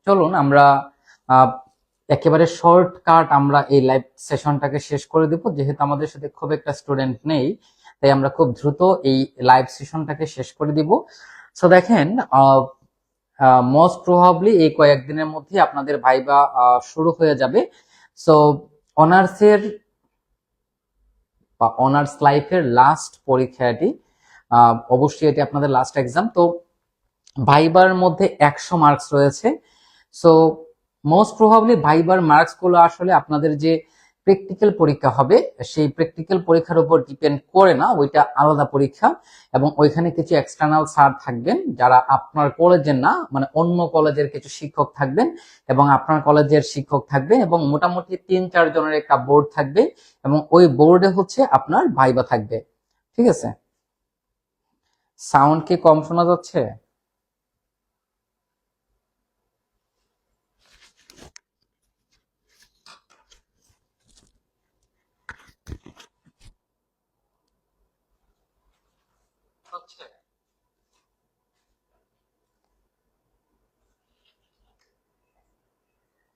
চলুন আমরা আহ, একেবারে শর্টকাট আমরা এই লাইভ সেশনটাকে শেষ করে দিব, যেহেতু আমাদের সাথে খুব একটা স্টুডেন্ট নেই, তাই আমরা খুব দ্রুত এই লাইভ সেশনটাকে শেষ করে দিব। সো দেখেন, মোস্ট প্রবাবলি এই কয়েকদিনের মধ্যে আপনাদের ভাইবা শুরু হয়ে যাবে। সো অনার্সের বা অনার্স লাইফের লাস্ট পরীক্ষা এটি, অবশ্যই এটি আপনাদের লাস্ট এক্সাম। তো ভাইবার মধ্যে 100 মার্কস রয়েছে। সো মোস্ট প্রবাবলি ভাইবার মার্কস গুলো আসলে আপনাদের যে প্র্যাকটিক্যাল পরীক্ষা হবে সেই প্র্যাকটিক্যাল পরীক্ষার উপর ডিপেন্ড করে না, ওইটা আলাদা পরীক্ষা। এবং ওইখানে কিছু এক্সটার্নাল স্যার থাকবেন যারা আপনার কলেজের না, মানে অন্য কলেজের কিছু শিক্ষক থাকবেন এবং আপনার কলেজের শিক্ষক থাকবে, এবং মোটামুটি 3-4 জনের একটা বোর্ড থাকবে, এবং ওই বোর্ডে হচ্ছে আপনার ভাইবা থাকবে। ঠিক আছে? সাউন্ড কি কম শোনা যাচ্ছে?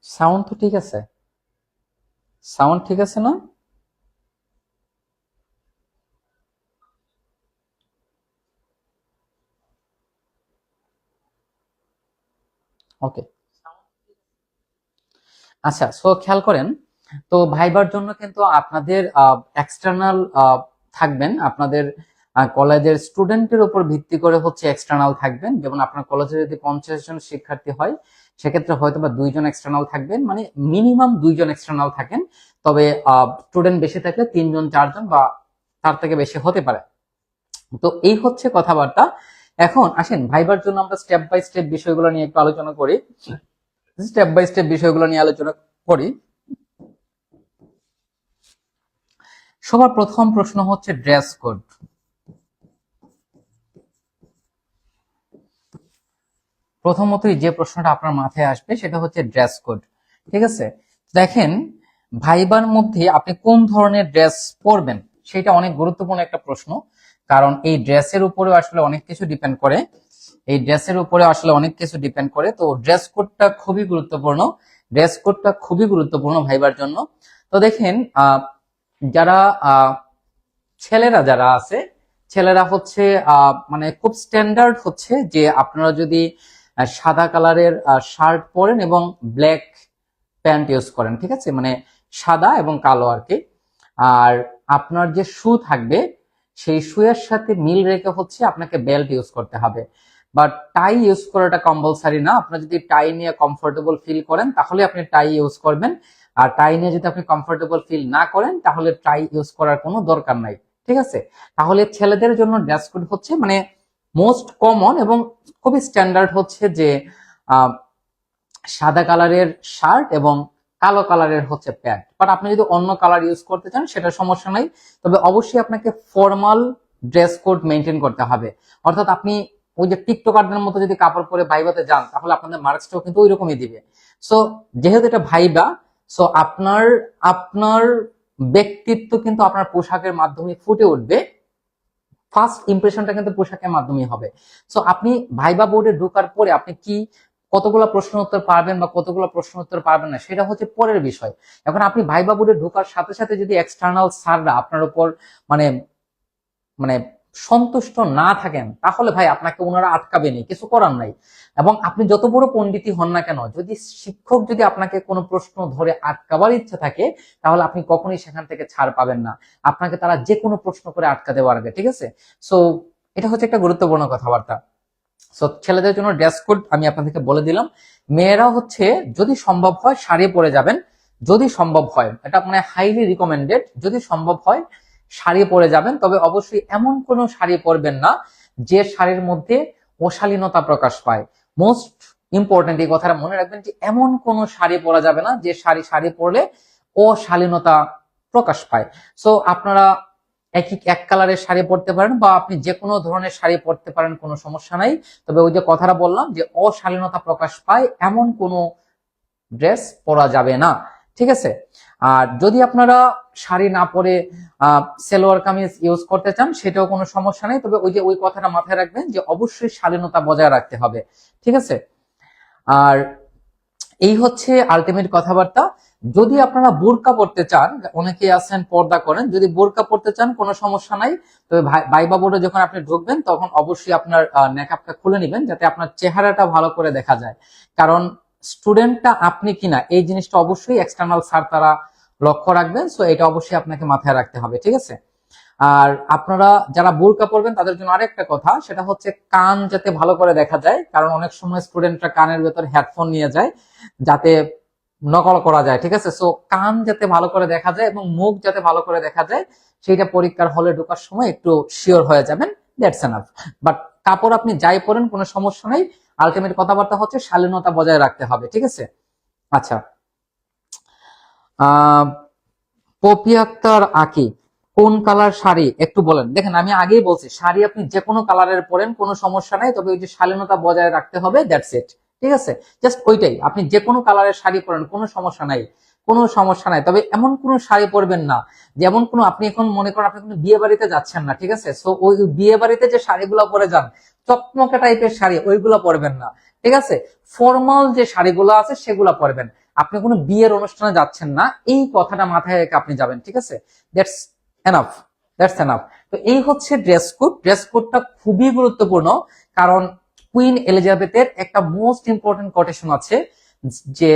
সাউন্ড তো ঠিক আছে, সাউন্ড ঠিক আছে না? ওকে, আচ্ছা। সো খেয়াল করেন, তো ভাইবার জন্য কিন্তু আপনাদের এক্সটার্নাল থাকবেন, আপনাদের কলেজের স্টুডেন্টের উপর ভিত্তি করে হচ্ছে এক্সটার্নাল থাকবেন। যেমন আপনার কলেজে যদি 50 জন শিক্ষার্থী হয়, সেক্ষেত্রে হয়তো বা 2 জন এক্সটার্নাল থাকবেন, মানে মিনিমাম 2 জন এক্সটার্নাল থাকেন। তবে স্টুডেন্ট বেশি থাকলে 3 জন 4 জন বা তার থেকে বেশি হতে পারে। তো এই হচ্ছে কথাবার্তা। এখন আসেন ভাইবার জন্য আমরা স্টেপ বাই স্টেপ বিষয়গুলো নিয়ে একটু আলোচনা করি। স্টেপ বাই স্টেপ বিষয়গুলো নিয়ে আলোচনা করি। সবার প্রথম প্রশ্ন হচ্ছে ড্রেস কোড। প্রথমতই যে প্রশ্নটা আপনার মাথায় আসবে সেটা হচ্ছে ড্রেস কোড। ঠিক আছে? দেখেন, ভাইবার মধ্যে আপনি কোন ধরনের ড্রেস পরবেন সেটা অনেক গুরুত্বপূর্ণ একটা প্রশ্ন। কারণ এই ড্রেসের উপরে আসলে অনেক কিছু ডিপেন্ড করে, এই ড্রেসের উপরে আসলে অনেক কিছু ডিপেন্ড করে। তো ড্রেস কোডটা খুবই গুরুত্বপূর্ণ, ড্রেস কোডটা খুবই গুরুত্বপূর্ণ ভাইবার জন্য। তো দেখেন, যারা ছেলেরা যারা আছে, ছেলেরা হচ্ছে মানে খুব স্ট্যান্ডার্ড হচ্ছে যে আপনারা যদি সাদা কালারের শার্ট পরেন এবং ব্ল্যাক প্যান্ট ইউজ করেন, ঠিক আছে, মানে সাদা এবং কালো আর কি। আর আপনার যে শু থাকবে সেই শুয়ের সাথে মিল রেখে হচ্ছে আপনাকে বেল্ট ইউজ করতে হবে। বাট টাই ইউজ করাটা কম্পালসারি না। আপনার যদি টাই নিয়ে কমফোর্টেবল ফিল করেন তাহলে আপনি টাই ইউজ করবেন, আর টাই নিয়ে যদি আপনি কমফোর্টেবল ফিল না করেন তাহলে টাই ইউজ করার কোনো দরকার নাই। ঠিক আছে? তাহলে ছেলেদের জন্য ড্রেস কোড হচ্ছে মানে মোস্ট কমন এবং খুবই স্ট্যান্ডার্ড হচ্ছে যে আহ, সাদা কালারের শার্ট এবং কালো কালারের হচ্ছে প্যান্ট। বাট আপনি যদি অন্য কালার ইউজ করতে চান সেটা সমস্যা নাই, তবে অবশ্যই আপনাকে ফর্মাল ড্রেস কোড মেনটেন করতে হবে। অর্থাৎ আপনি ওই যে টিকটকারদের মতো যদি কাপড় পরে ভাইবাতে যান তাহলে আপনাদের মার্কসটাও কিন্তু ওই রকমই দিবে। সো যেহেতু এটা ভাইবা, সো আপনার আপনার ব্যক্তিত্ব কিন্তু আপনার পোশাকের মাধ্যমে ফুটে উঠবে। ফার্স্ট ইমপ্রেশনটা কিন্তু পোশাকের মাধ্যমে হবে। সো আপনি ভাইবা বোর্ডে ঢোকার পরে আপনি কি কতগুলো প্রশ্ন উত্তর পারবেন বা কতগুলো প্রশ্ন উত্তর পারবেন না সেটা হচ্ছে পরের বিষয়। এখন আপনি ভাইবা বোর্ডে ঢোকার সাথে সাথে যদি এক্সটার্নাল স্যাররা আপনার উপর মানে মানে সন্তুষ্ট না থাকেন তাহলে ভাই আপনাকে ওনারা আটকাবেনি, কিছু করার নাই। এবং আপনি যত বড় পণ্ডিতই হন না কেন, যদি শিক্ষক যদি আপনাকে কোনো প্রশ্ন ধরে আটকাবার ইচ্ছা থাকে তাহলে আপনি কখনোই সেখান থেকে ছাড় পাবেন না। আপনাকে তারা যে কোনো প্রশ্ন করে আটকাতে পারবে। ঠিক আছে? সো এটা হচ্ছে একটা গুরুত্বপূর্ণ কথাবার্তা। সো ছেলেদের জন্য ড্রেস কোড আমি আপনাদেরকে বলে দিলাম। মেয়েরা হচ্ছে যদি সম্ভব হয় শাড়ি পরে যাবেন, যদি সম্ভব হয়, এটা মানে হাইলি রিকমেন্ডেড, যদি সম্ভব হয় শাড়ি পরে যাবেন। তবে অবশ্যই এমন কোনো শাড়ি পরবেন না যে শাড়ির মধ্যে অশালীনতা প্রকাশ পায়। মোস্ট ইম্পর্টেন্ট এই কথাটা মনে রাখবেন যে এমন কোনো শাড়ি পরা যাবে না যে শাড়ি পরলে অশালীনতা প্রকাশ পায়। সো আপনারা এক কালারের শাড়ি পরতে পারেন বা আপনি যে কোনো ধরনের শাড়ি পরতে পারেন, কোনো সমস্যা নাই। তবে ওই যে কথাটা বললাম যে অশালীনতা প্রকাশ পায় এমন কোনো ড্রেস পরা যাবে না। ঠিক আছে? আর যদি আপনারা শাড়ি না পরে সালোয়ার কামিজ ইউজ করতে চান সেটাও কোনো সমস্যা নেই, তবে ওই যে ওই কথাটা মাথায় রাখবেন যে অবশ্যই শালীনতা বজায় রাখতে হবে। ঠিক আছে? আর এই হচ্ছে আলটিমেট কথাবার্তা। যদি আপনারা বোরকা পড়তে চান, অনেকে আছেন পর্দা করেন, যদি বোরকা পড়তে চান কোনো সমস্যা নাই, তবে ভাইবা বোর্ডে যখন আপনি ঢুকবেন তখন অবশ্যই আপনার নেকআপটা খুলে নেবেন, যাতে আপনার চেহারাটা ভালো করে দেখা যায়। কারণ স্টুডেন্টটা আপনি কিনা এই জিনিসটা অবশ্যই এক্সটার্নাল স্যার তারা লক্ষ্য রাখবেন। সো এটা অবশ্যই আপনাকে মাথায় রাখতে হবে, ঠিক আছে। আর আপনারা যারা বোরকা পরবেন তাদের জন্য আরেকটা কথা, সেটা হচ্ছে কান যাতে ভালো করে দেখা যায়। কারণ অনেক সময় স্টুডেন্টরা কানের ভেতর হেডফোন নিয়ে যায় যাতে নকল করা যায়, ঠিক আছে। সো কান যাতে ভালো করে দেখা যায় এবং মুখ যাতে ভালো করে দেখা যায়, সেইটা পরীক্ষার হলে ঢোকার সময় একটু শিওর হয়ে যাবেন, দ্যাটস এনাফ। বাট কাপড় আপনি যাই পরেন কোনো সমস্যা নেই, আলটিমেট কথাবার্তা হচ্ছে শালীনতা বজায় রাখতে হবে, ঠিক আছে। আচ্ছা, পপি আক্তার আকি, কোন কালার শাড়ি একটু বলেন। দেখেন আমি আগেই বলছি, শাড়ি আপনি যে কোনো কালারের পরেন কোনো সমস্যা নাই, তবে ওই যে শালীনতা বজায় রাখতে হবে, দ্যাটস ইট, ঠিক আছে। জাস্ট ওইটাই, আপনি যে কোনো কালারের শাড়ি পরেন কোনো সমস্যা নাই, কোনো সমস্যা নাই। তবে এমন কোনো শাড়ি পরবেন না যেমন কোনো, আপনি এখন মনে করেন আপনি কোনো বিয়ে বাড়িতে যাচ্ছেন না, ঠিক আছে। সো ওই বিয়ে বাড়িতে যে শাড়িগুলো পরে যান, চকমকে টাইপের শাড়ি, ওইগুলো পরবেন না, ঠিক আছে। ফর্মাল যে শাড়িগুলো আছে সেগুলো পরবেন। আপনি কোনো বিয়ের অনুষ্ঠানে যাচ্ছেন না, এই কথাটা মাথায় রেখে আপনি যাবেন, ঠিক আছে। That's enough, that's enough. তো এই হচ্ছে ড্রেস কোড। ড্রেস কোডটা খুবই গুরুত্বপূর্ণ, কারণ কুইন এলিজাবেথের একটা মোস্ট ইম্পর্টেন্ট কোটেশন আছে যে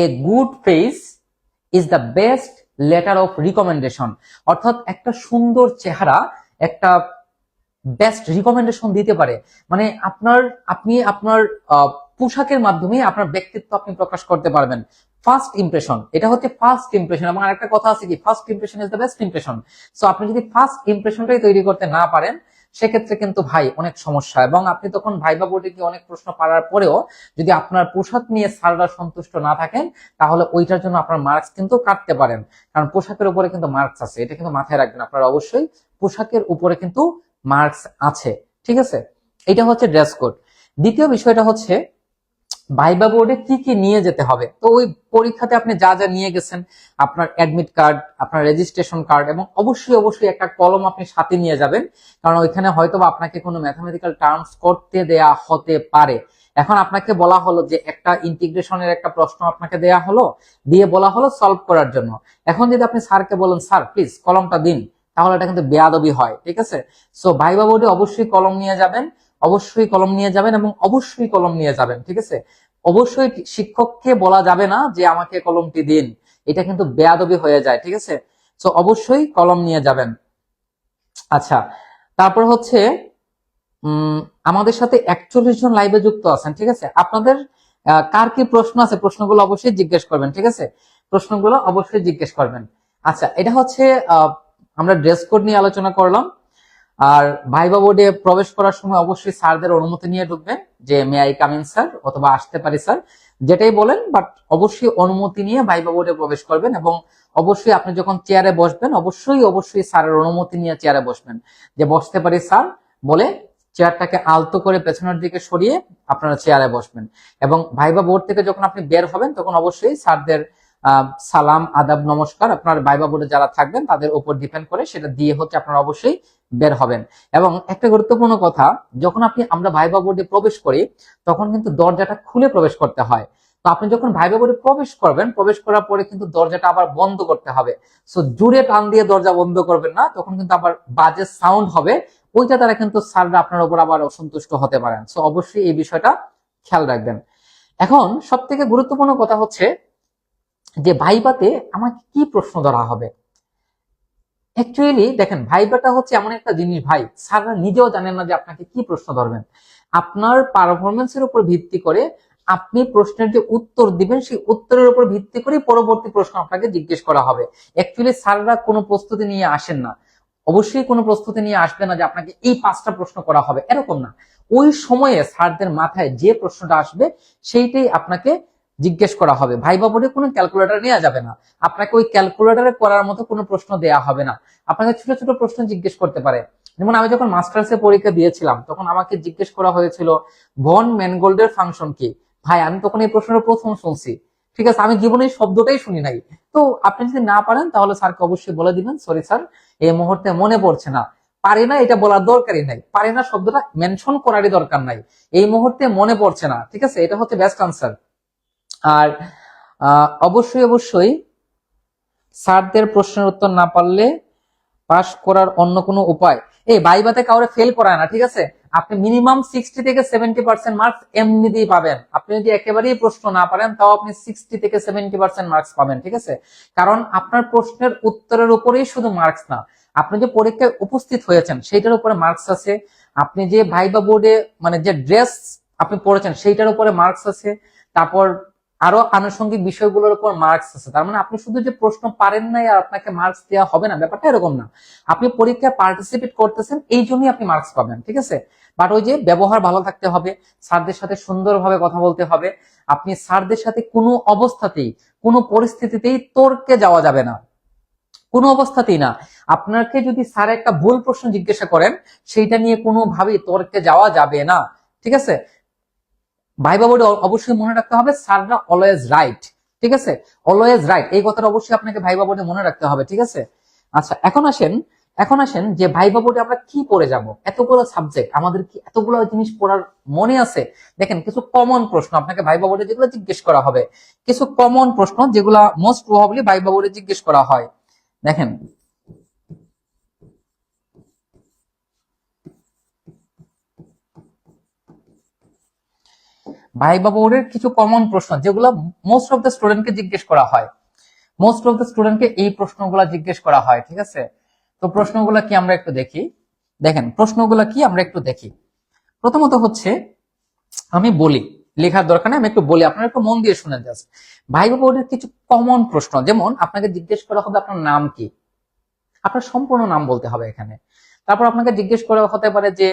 a good face is the best letter of recommendation. অর্থাৎ একটা সুন্দর চেহারা একটা বেস্ট রিকমেন্ডেশন দিতে পারে। মানে আপনি আপনার পোশাকের মাধ্যমে আপনার ব্যক্তিত্ব আপনি প্রকাশ করতে পারবেন। ফার্স্ট ইমপ্রেশন, এটা হচ্ছে ফার্স্ট ইমপ্রেশন। এবং আরেকটা কথা আছে কি, first impression is the best impression. So আপনি যদি ফার্স্ট ইমপ্রেশনটাই তৈরি করতে না পারেন, সেক্ষেত্রে কিন্তু ভাই অনেক সমস্যা। এবং আপনি তখন ভাইবা বোর্ডে গিয়ে অনেক প্রশ্ন পারার পরেও যদি আপনার পোশাক নিয়ে স্যাররা সন্তুষ্ট না থাকেন, তাহলে ওইটার জন্য আপনার মার্কস কিন্তু কাটতে পারেন। কারণ পোশাকের উপরে কিন্তু মার্কস আছে, এটা কিন্তু মাথায় রাখবেন আপনারা অবশ্যই। পোশাকের উপরে কিন্তু মার্কস আছে, ঠিক আছে। এটা হচ্ছে ড্রেস কোড। দ্বিতীয় বিষয়টা হচ্ছে ভাইবা বোর্ডে কি কি নিয়ে যেতে হবে। তো ওই পরীক্ষাতে আপনি যা যা নিয়ে গেছেন, আপনার অ্যাডমিট কার্ড, আপনার রেজিস্ট্রেশন কার্ড, এবং অবশ্যই একটা কলম আপনি সাথে নিয়ে যাবেন। কারণ ওইখানে হয়তো আপনাকে কোনো ম্যাথমেটিক্যাল টার্মস করতে দেয়া হতে পারে। এখন আপনাকে বলা হলো যে একটা ইন্টিগ্রেশনের একটা প্রশ্ন আপনাকে দেয়া হলো, দিয়ে বলা হলো সলভ করার জন্য। এখন যদি আপনি স্যারকে বলেন স্যার প্লিজ কলমটা দিন, তাহলে এটা কিন্তু বেয়াদবি হয়, ঠিক আছে। সো ভাইবা বোর্ডে অবশ্যই কলম নিয়ে যাবেন, অবশ্যই কলম নিয়ে যাবেন এবং অবশ্যই কলম নিয়ে যাবেন, ঠিক আছে। অবশ্যই শিক্ষককে বলা যাবে না যে আমাকে কলমটি দিন, এটা কিন্তু বেয়াদবি হয়ে যায়, ঠিক আছে। সো অবশ্যই কলম নিয়ে যাবেন। আচ্ছা, তারপর হচ্ছে আমাদের সাথে 41 জন লাইভে যুক্ত আছেন, ঠিক আছে। আপনাদের কার কি প্রশ্ন আছে, প্রশ্নগুলো অবশ্যই জিজ্ঞেস করবেন, ঠিক আছে। প্রশ্নগুলো অবশ্যই জিজ্ঞেস করবেন। আচ্ছা, এটা হচ্ছে আমরা ড্রেস কোড নিয়ে আলোচনা করলাম। আর ভাইবা বোর্ডে প্রবেশ করার সময় অবশ্যই স্যারদের অনুমতি নিয়ে ঢুকবেন, যে may I come in sir, অথবা আসতে পারি স্যার, যেটাই বলেন, বাট অবশ্যই অনুমতি নিয়ে ভাইবা বোর্ডে প্রবেশ করবেন। এবং অবশ্যই আপনি যখন চেয়ারে বসবেন, অবশ্যই স্যারের অনুমতি নিয়ে চেয়ারে বসবেন, যে বসতে পারি স্যার বলে চেয়ারটাকে আলতো করে পেছনের দিকে সরিয়ে আপনারা চেয়ারে বসবেন। এবং ভাইবা বোর্ড থেকে যখন আপনি বের হবেন, তখন অবশ্যই স্যারদের সালাম, আদাব, নমস্কার আপনার ভাইবা বোর্ডে যারা থাকবেন তাদের উপর ডিপেন্ড করে সেটা দিয়ে হচ্ছে আপনারা অবশ্যই বের হবেন। এবং একটা গুরুত্বপূর্ণ কথা, যখন আমরা ভাইবা বোর্ডে প্রবেশ করি, তখন কিন্তু দরজাটা খুলে প্রবেশ করতে হয়। তো আপনি যখন ভাইবা বোর্ডে প্রবেশ করবেন, প্রবেশ করার পরে কিন্তু দরজাটা আবার বন্ধ করতে হবে। সো জুড়ে টান দিয়ে দরজা বন্ধ করবেন না, তখন কিন্তু আবার বাজে সাউন্ড হবে, ওইটা দ্বারা কিন্তু স্যাররা আপনার উপর আবার অসন্তুষ্ট হতে পারেন। সো অবশ্যই এই বিষয়টা খেয়াল রাখবেন। এখন সব থেকে গুরুত্বপূর্ণ কথা হচ্ছে যে ভাইবাতে আমাকে কি প্রশ্ন ধরা হবে। অ্যাকচুয়ালি দেখেন, ভাইবাটা হচ্ছে এমন একটা জিনিস ভাই, স্যাররা নিজেও জানেন না যে আপনাকে কি প্রশ্ন ধরবেন। আপনার পারফরমেন্সের উপর ভিত্তি করে আপনি প্রশ্নের যে উত্তর দিবেন, সেই উত্তরের উপর ভিত্তি করে পরবর্তী প্রশ্ন আপনাকে জিজ্ঞেস করা হবে। অ্যাকচুয়ালি স্যাররা কোনো প্রস্তুতি নিয়ে আসেন না, অবশ্যই কোনো প্রস্তুতি নিয়ে আসবে না যে আপনাকে এই 5টা প্রশ্ন করা হবে, এরকম না। ওই সময়ে স্যারদের মাথায় যে প্রশ্নটা আসবে সেইটাই আপনাকে জিজ্ঞেস করা হবে। ভাইবা বোর্ডে কোনো ক্যালকুলেটর নেওয়া যাবে না, আপনাকে ওই ক্যালকুলেটরে করার মতো কোনো প্রশ্ন দেয়া হবে না। আপনাকে ছোট ছোট প্রশ্ন জিজ্ঞেস করতে পারে। যেমন আমি যখন মাস্টার্সে পরীক্ষা দিয়েছিলাম, তখন আমাকে জিজ্ঞেস করা হয়েছিল ভন ম্যানগোল্ডের ফাংশন কি। ভাই আমি তখন এই প্রশ্নটা প্রথম শুনছি, ঠিক আছে, আমি জীবনে এই শব্দটাই শুনি নাই। তো আপনি যদি না পারেন তাহলে স্যারকে অবশ্যই বলে দিবেন সরি স্যার, এই মুহূর্তে মনে পড়ছে না। পারি না এটা বলার দরকারই নাই, পারি না শব্দটা মেনশন করারই দরকার নাই, এই মুহূর্তে মনে পড়ছে না, ঠিক আছে। এটা হচ্ছে বেস্ট আনসার। আর অবশ্যই অবশ্যই স্যারদের প্রশ্নের উত্তর না পারলে পাস করার অন্য কোনো উপায়, এই ভাইভাতে কাউরে ফেল করায় না, ঠিক আছে? আপনি মিনিমাম 60 থেকে 70% মার্কস এমনিতেই পাবেন। আপনি যদি একেবারেই প্রশ্ন না পারেন তাও আপনি 60 থেকে 70% মার্কস পাবেন, ঠিক আছে? কারণ আপনার প্রশ্নের উত্তরের উপরেই শুধু মার্কস না, আপনি যে পরীক্ষায় উপস্থিত হয়েছেন সেইটার উপরে মার্কস আছে, আপনি যে ভাইবা বোর্ডে মানে যে ড্রেস আপনি পড়েছেন সেইটার উপরে মার্কস আছে, তারপর আরো আনুষঙ্গিক বিষয়গুলোর উপর মার্কস আছে। তার মানে আপনি শুধু যে প্রশ্ন পারেন নাই আর আপনাকে মার্কস দেওয়া হবে না, ব্যাপারটা এরকম না। আপনি পরীক্ষায় পার্টিসিপেট করতেছেন এই জন্যই আপনি মার্কস পাবেন, ঠিক আছে? বাট ওই যে ব্যবহার ভালো থাকতে হবে, স্যারদের সাথে সুন্দরভাবে কথা বলতে হবে। আপনি স্যারদের সাথে কোনো অবস্থাতেই কোনো পরিস্থিতিতেই তর্কে যাওয়া যাবে না, কোনো অবস্থাতেই না। আপনাকে যদি স্যার একটা ভুল প্রশ্ন জিজ্ঞাসা করেন সেইটা নিয়ে কোনোভাবেই তর্কে যাওয়া যাবে না, ঠিক আছে? ভাইবা বোর্ডে অবশ্যই মনে রাখতে হবে স্যাররা অলওয়েজ রাইট, ঠিক আছে? অলওয়েজ রাইট, এই কথাটা অবশ্যই আপনাকে ভাইবা বোর্ডে মনে রাখতে হবে, ঠিক আছে? আচ্ছা, এখন আসেন যে ভাইবা বোর্ডে আমরা কি পড়ে যাব, এতগুলো সাবজেক্ট আমাদের কি এতগুলো জিনিস পড়ার মনে আছে? দেখেন, কিছু কমন প্রশ্ন আপনাকে ভাইবা বোর্ডে যেগুলো জিজ্ঞেস করা হবে, কিছু কমন প্রশ্ন যেগুলো মোস্ট প্রবাবলি ভাইবা বোর্ডে জিজ্ঞেস করা হয়। দেখেন, ভাইবা বোর্ডের কিছু কমন প্রশ্ন যেগুলো মোস্ট অফ দ্য স্টুডেন্টকে জিজ্ঞেস করা হয়, মোস্ট অফ দ্য স্টুডেন্টকে এই প্রশ্নগুলো জিজ্ঞেস করা হয়, ঠিক আছে? তো প্রশ্নগুলো কি আমরা একটু দেখি। দেখেন, প্রশ্নগুলো কি আমরা একটু দেখি। প্রথমত হচ্ছে, আমি বলি, লেখার দরকার নেই, আমি একটু বলি, আপনারা একটু মন দিয়ে শুনেন জাস্ট। ভাইবা বোর্ডের কিছু কমন প্রশ্ন, যেমন আপনাকে জিজ্ঞেস করা হবে আপনার নাম কি, আপনার সম্পূর্ণ নাম বলতে হবে এখানে। তারপর আপনাকে জিজ্ঞেস করা হতে পারে যে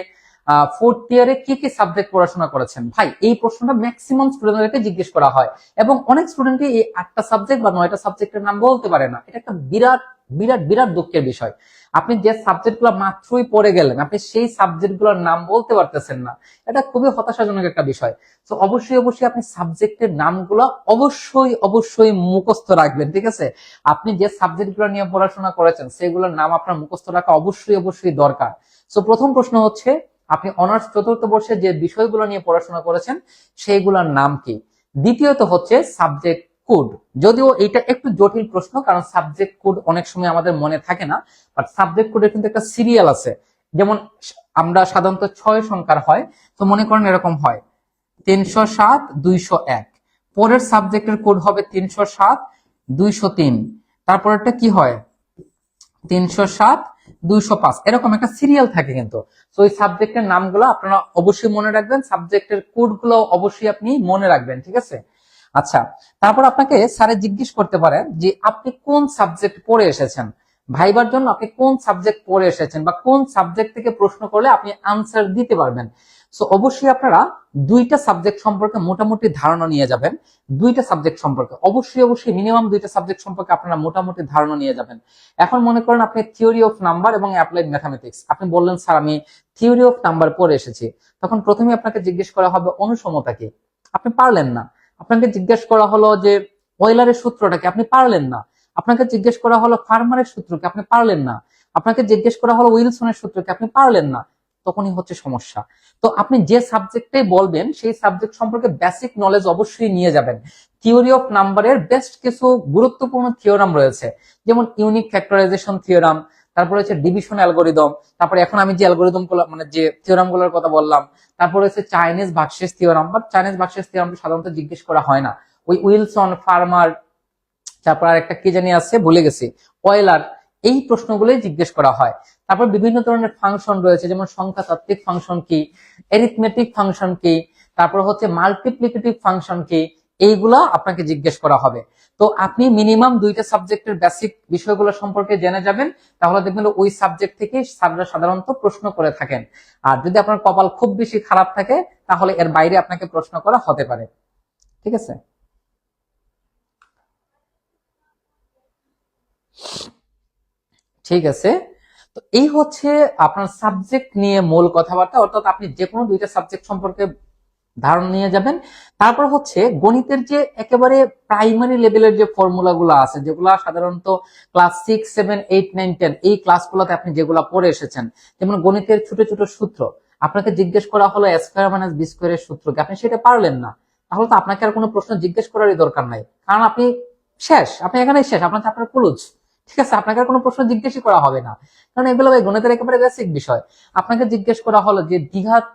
ফোর্থ ইয়ারে কি কি সাবজেক্ট পড়াশোনা করেছেন। ভাই, এই প্রশ্নটা ম্যাক্সিমাম স্টুডেন্টদেরকে জিজ্ঞেস করা হয় এবং অনেক স্টুডেন্টই এই 8টা সাবজেক্ট বা 9টা সাবজেক্টের নাম বলতে পারে না। এটা একটা বিরাট বিরাট বিরাট দুঃখের বিষয়। আপনি যে সাবজেক্টগুলো মাত্রই পড়ে গেলেন আপনি সেই সাবজেক্টগুলোর নাম বলতে পারতেছেন না, এটা খুবই হতাশাজনক একটা বিষয়। তো অবশ্যই অবশ্যই আপনি সাবজেক্টের নামগুলো অবশ্যই অবশ্যই মুখস্থ রাখবেন, ঠিক আছে? আপনি যে সাবজেক্টগুলো নিয়ে পড়াশোনা করেছেন সেগুলোর নাম আপনার মুখস্থ রাখা অবশ্যই অবশ্যই দরকার। তো প্রথম প্রশ্ন হচ্ছে, আপনি অনার্স চতুর্থ বর্ষে যে বিষয়গুলো নিয়ে পড়াশোনা করেছেন সেইগুলোর নাম কি। দ্বিতীয়ত হচ্ছে সাবজেক্ট কোড, যদিও এটা একটু জটিল প্রশ্ন কারণ সাবজেক্ট কোড অনেক সময় আমাদের মনে থাকে না, বাট সাবজেক্ট কোডের কিন্তু একটা সিরিয়াল আছে। যেমন আমরা সাধারণত 6 সংখ্যার হয়, তো মনে করেন এরকম হয় 307 201, পরের সাবজেক্টের কোড হবে 307 203, তারপরেরটা কি হয় 307 205, এরকম একটা সিরিয়াল থাকে কিন্তু। তো ওই সাবজেক্টের নামগুলো আপনারা অবশ্যই মনে রাখবেন, সাবজেক্টের কোড গুলো অবশ্যই আপনি মনে রাখবেন, ঠিক আছে? আচ্ছা, তারপর আপনাকে স্যারে জিজ্ঞেস করতে পারেন যে আপনি কোন সাবজেক্ট পড়ে এসেছেন, ভাইবার জন্য আপনি কোন সাবজেক্ট পড়ে এসেছেন বা কোন সাবজেক্ট থেকে প্রশ্ন করলে আপনি আনসার দিতে পারবেন। সো অবশ্যই আপনারা দুইটা সাবজেক্ট সম্পর্কে মোটামুটি ধারণা নিয়ে যাবেন, দুইটা সাবজেক্ট সম্পর্কে অবশ্যই অবশ্যই মিনিমাম দুইটা সাবজেক্ট সম্পর্কে আপনারা মোটামুটি ধারণা নিয়ে যাবেন। এখন মনে করেন আপনি থিওরি অফ নাম্বার এবং অ্যাপ্লাইড ম্যাথামেটিক্স, আপনি বললেন স্যার আমি থিওরি অফ নাম্বার পড়ে এসেছি, তখন প্রথমে আপনাকে জিজ্ঞেস করা হবে অনুসমতা কি, আপনি পারলেন না। আপনাকে জিজ্ঞেস করা হলো যে অয়েলারের সূত্রটাকে, আপনি পারলেন না। আপনাকে জিজ্ঞেস করা হলো ফার্মারের সূত্রকে, আপনি পারলেন না। আপনাকে জিজ্ঞেস করা হলো উইলসনের সূত্রকে, আপনি পারলেন না। তখনই হচ্ছে সমস্যা। তো আপনি যে সাবজেক্টে বলবেন সেই সাবজেক্ট সম্পর্কে বেসিক নলেজ অবশ্যই নিয়ে যাবেন। থিওরি অফ নাম্বারের বেস্ট কিছু গুরুত্বপূর্ণ থিওরাম রয়েছে, যেমন ইউনিক ফ্যাক্টরাইজেশন থিওরাম, তারপরে হচ্ছে ডিভিশন অ্যালগোরিদম, তারপরে এখন আমি যে অ্যালগোরিদম গুলো মানে যে থিওরাম গুলোর কথা বললাম, তারপরে হচ্ছে চাইনিজ ভাগশেষ থিওরাম। বাট চাইনিজ ভাগশেষ থিওরামটা সাধারণত জিজ্ঞেস করা হয় না। ওই উইলসন, ফার্মার, তারপর আর একটা কি জানি আছে ভুলে গেছি, অয়েলার, এই প্রশ্নগুলোই জিজ্ঞেস করা হয়। তারপর বিভিন্ন ধরনের ফাংশন রয়েছে, যেমন সংখ্যাতাত্ত্বিক ফাংশন কি, এরিথমেটিক ফাংশন কি, তারপর হচ্ছে মাল্টিপ্লিকেটিভ ফাংশন কি, এইগুলা আপনাকে জিজ্ঞেস করা হবে। তো আপনি মিনিমাম দুইটা সাবজেক্টের বেসিক বিষয়গুলো সম্পর্কে জেনে যাবেন, তাহলে দেখবেন ওই সাবজেক্ট থেকে স্যাররা সাধারণত প্রশ্ন করে থাকেন। আর যদি আপনার কপাল খুব বেশি খারাপ থাকে তাহলে এর বাইরে আপনাকে প্রশ্ন করা হতে পারে, ঠিক আছে? ঠিক আছে, তো এই হচ্ছে আপনার সাবজেক্ট নিয়ে মূল কথাবার্তা, অর্থাৎ আপনি যে কোনো দুইটা সাবজেক্ট সম্পর্কে ধারণা নিয়ে যাবেন। তারপর হচ্ছে গণিতের যে একেবারে প্রাইমারি লেভেলের যে ফর্মুলা গুলো আছে, যেগুলো সাধারণত ক্লাস 6, 7, 8, 9, 10 এই ক্লাসগুলোতে আপনি যেগুলো পড়ে এসেছেন, যেমন গণিতের ছোট ছোট সূত্র, আপনাকে জিজ্ঞেস করা হলো a² - b² এর সূত্রকে, আপনি সেটা পারলেন না, তাহলে তো আপনাকে আর কোনো প্রশ্ন জিজ্ঞেস করারই দরকার নাই, কারণ আপনি শেষ, আপনি এখানে শেষ, আপনার চ্যাপ্টার ক্লোজ। ঠিক আছে, আপনাকে আর কোনো প্রশ্ন জিজ্ঞেসই করা হবে না, কারণ এগুলো ভাই গণিতের একেবারে বেসিক বিষয়। আপনাকে জিজ্ঞেস করা হলো যে দ্বিঘাত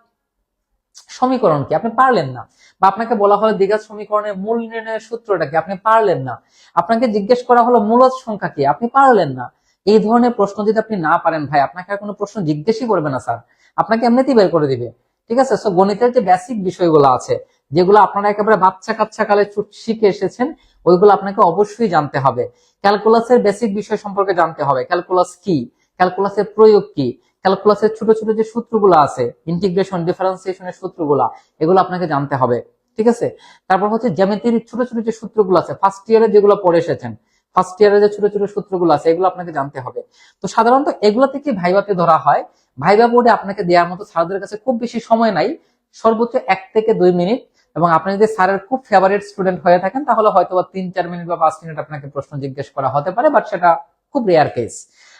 সমীকরণ কি, আপনি পারলেন না। বা আপনাকে বলা হলো দ্বিঘাত সমীকরণের মূল নির্ণয়ের সূত্রটা কি, আপনি পারলেন না। আপনাকে জিজ্ঞেস করা হলো মূলদ সংখ্যা কি, আপনি পারলেন না। এই ধরনের প্রশ্ন যদি আপনি না পারেন ভাই, আপনাকে আর কোনো প্রশ্ন জিজ্ঞেসই করবে না স্যার, আপনাকে এমনিতেই বের করে দিবে। ঠিক আছে, সো গণিতের যে বেসিক বিষয়গুলো আছে, যেগুলো আপনারা একেবারে বাচ্চা কাচ্চা কালে শিখে এসেছেন, ওইগুলো আপনাকে অবশ্যই জানতে হবে। ক্যালকুলাসের বেসিক বিষয় সম্পর্কে জানতে হবে, ক্যালকুলাস কি, ক্যালকুলাসের প্রয়োগ কি, ক্যালকুলাসের ছোট ছোট যে সূত্রগুলো আছে, ইন্টিগ্রেশন ডিফারেন্সিয়েশনের সূত্রগুলা, এগুলো আপনাকে জানতে হবে। ঠিক আছে, তারপর হচ্ছে জ্যামিতির ছোট ছোট যে সূত্রগুলো আছে, ফার্স্ট ইয়ারে যেগুলো পড়ে এসেছেন, ফার্স্ট ইয়ারে যে ছোট ছোট সূত্রগুলো আছে, এগুলো আপনাকে জানতে হবে। তো সাধারণত এগুলো থেকে ভাইভাতে ধরা হয়। ভাইভা বোর্ডে আপনাকে দেওয়ার মতো স্যারদের কাছে খুব বেশি সময় নাই, সর্বোচ্চ 1 থেকে 2 মিনিট। এবং আপনি যদি স্যারের খুব ফেভারিট স্টুডেন্ট হয়ে থাকেন, তাহলে হয়তো 3-4 মিনিট বা 5 মিনিট আপনাকে প্রশ্ন জিজ্ঞেস করা হতে পারে, বাট সেটা খুব রেয়ার কেস।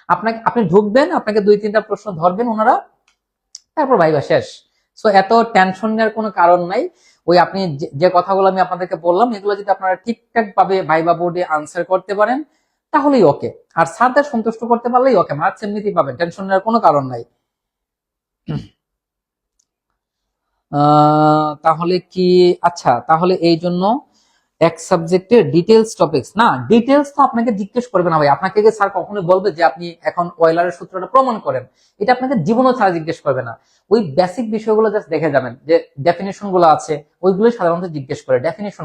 আপনাকে, আপনি ঢুকবেন, আপনাকে 2-3টা প্রশ্ন ধরবেন ওনারা, তারপর ভাইবা শেষ। সো এত টেনশন নেওয়ার কোনো কারণ নাই। ওই আপনি যে কথাগুলো আমি আপনাদেরকে বললাম, এগুলো যদি আপনারা ঠিকঠাক ভাবে ভাইবা বোর্ডে আনসার করতে পারেন, তাহলেই ওকে। আর স্যারদের সন্তুষ্ট করতে পারলেই ওকে, মার্কস এমনিতেই পাবেন, টেনশন নেওয়ার কোনো কারণ নাই। তাহলে কি, আচ্ছা তাহলে এই জন্য এক সাবজেক্টের ডিটেলস টপিকস না, ডিটেলস তো আপনাকে জিজ্ঞেস করবে না ভাই। আপনাকে যে স্যার কখনোই বলবে যে আপনি এখন অয়েলারের সূত্রটা প্রমাণ করেন, এটা আপনাকে জীবনও স্যার জিজ্ঞেস করবে না। ওই বেসিক বিষয়গুলো জাস্ট দেখে যাবেন, যে ডেফিনেশন গুলো আছে ওইগুলোই সাধারণত জিজ্ঞেস করে। ডেফিনেশন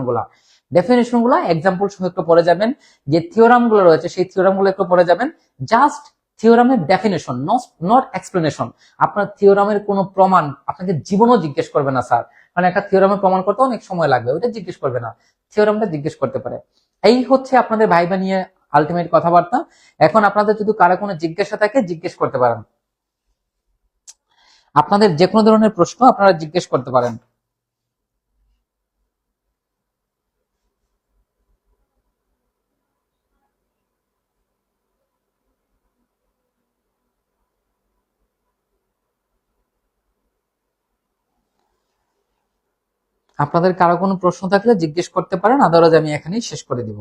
গুলা এক্সাম্পল সহ একটু পড়ে যাবেন, যে থিওরাম গুলো রয়েছে সেই থিওরাম গুলো একটু পড়ে যাবেন। জাস্ট থিওরামের ডেফিনেশন, নট এক্সপ্লেনেশন। আপনার থিওরামের কোনো প্রমাণ আপনাকে জীবনও জিজ্ঞেস করবে না স্যার, মানে একটা থিওরামের প্রমাণ করতে অনেক সময় লাগবে, ওইটা জিজ্ঞেস করবে না, থিওরামটা জিজ্ঞেস করতে পারে। এই হচ্ছে আপনাদের ভাইবা নিয়ে আলটিমেট কথাবার্তা। এখন আপনাদের যদি কারো কোনো জিজ্ঞাসা থাকে জিজ্ঞেস করতে পারেন, আপনাদের যে কোনো ধরনের প্রশ্ন আপনারা জিজ্ঞেস করতে পারেন। আপনাদের কারো কোনো প্রশ্ন থাকলে জিজ্ঞেস করতে পারেন, আদারওয়াইজ আমি এখানেই শেষ করে দিব।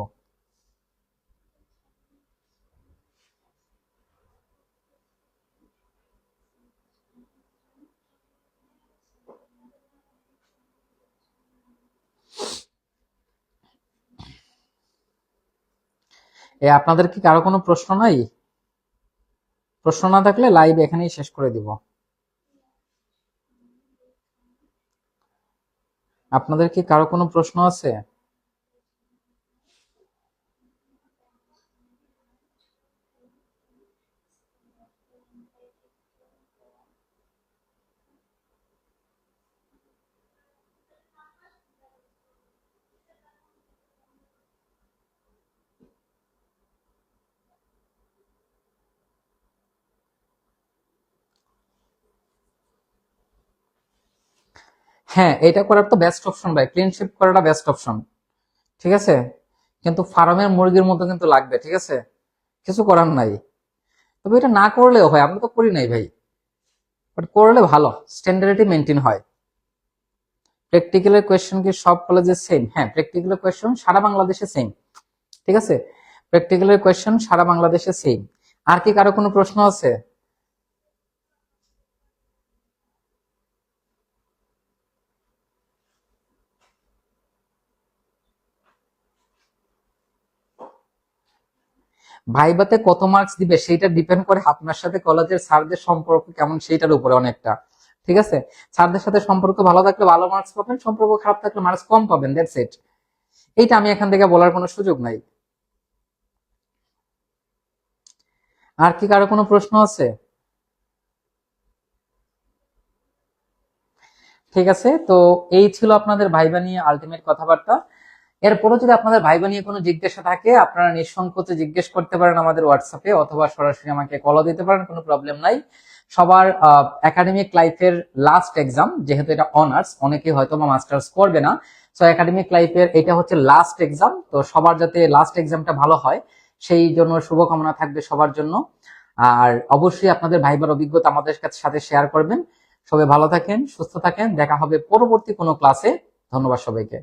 আপনাদের কি কারো কোনো প্রশ্ন নাই? প্রশ্ন না থাকলে লাইভ এখানেই শেষ করে দিব। আপনাদের কি কারো কোনো প্রশ্ন আছে? হ্যাঁ, এটা করার তো বেস্ট অপশন ভাই, ক্লিন শিপ করাটা বেস্ট অপশন। ঠিক আছে, কিন্তু ফার্মের মুরগির মতো কিন্তু লাগবে। ঠিক আছে, কিছু করার নাই। তবে এটা না করলেও হয়, আমরা তো করি নাই ভাই, বাট করলে ভালো, স্ট্যান্ডার্ডিটি মেনটেন হয়। প্র্যাকটিক্যালের কোয়েশ্চেন কি সব কলেজে সেম? হ্যাঁ, প্র্যাকটিক্যালের কোয়েশ্চেন সারা বাংলাদেশে সেম। ঠিক আছে, প্র্যাকটিক্যালের কোয়েশ্চেন সারা বাংলাদেশে সেম। আর কি কারো কোনো প্রশ্ন আছে? ভাইভাতে কত মার্কস দিবে সেটা ডিপেন্ড করে আপনার সাথে কলেজের স্যারদের সম্পর্ক কেমন সেইটার উপরে অনেকটা। ঠিক আছে, স্যারদের সাথে সম্পর্ক ভালো থাকলে ভালো মার্কস পাবেন, সম্পর্ক খারাপ থাকলে মার্কস কম পাবেন, দ্যাটস ইট। এইটা আমি এখান থেকে বলার কোনো সুযোগ নাই। আর কি কারো কোনো প্রশ্ন আছে? ঠিক আছে, তো এই ছিল আপনাদের ভাইবা নিয়ে আলটিমেট কথাবার্তা। এরপরও যদি আপনাদের ভাইবা নিয়ে কোনো জিজ্ঞাসা থাকে, আপনারা নিঃসংকোচে জিজ্ঞেস করতে পারেন আমাদের হোয়াটসঅ্যাপে, অথবা সরাসরি আমাকে কলও দিতে পারেন, কোনো প্রবলেম নাই। সবার একাডেমিক লাইফের লাস্ট এক্সাম, যেহেতু এটা অনার্স, অনেকে হয়তো বা মাস্টার্স করবে না, সো একাডেমিক লাইফের এটা হচ্ছে লাস্ট এক্সাম। তো সবার যাতে লাস্ট এক্সামটা ভালো হয়, সেই জন্য শুভকামনা থাকবে সবার জন্য। আর অবশ্যই আপনাদের ভাইবার অভিজ্ঞতা আমাদের সাথে শেয়ার করবেন। সবাই ভালো থাকেন, সুস্থ থাকেন, দেখা হবে পরবর্তী কোনো ক্লাসে। ধন্যবাদ সবাইকে।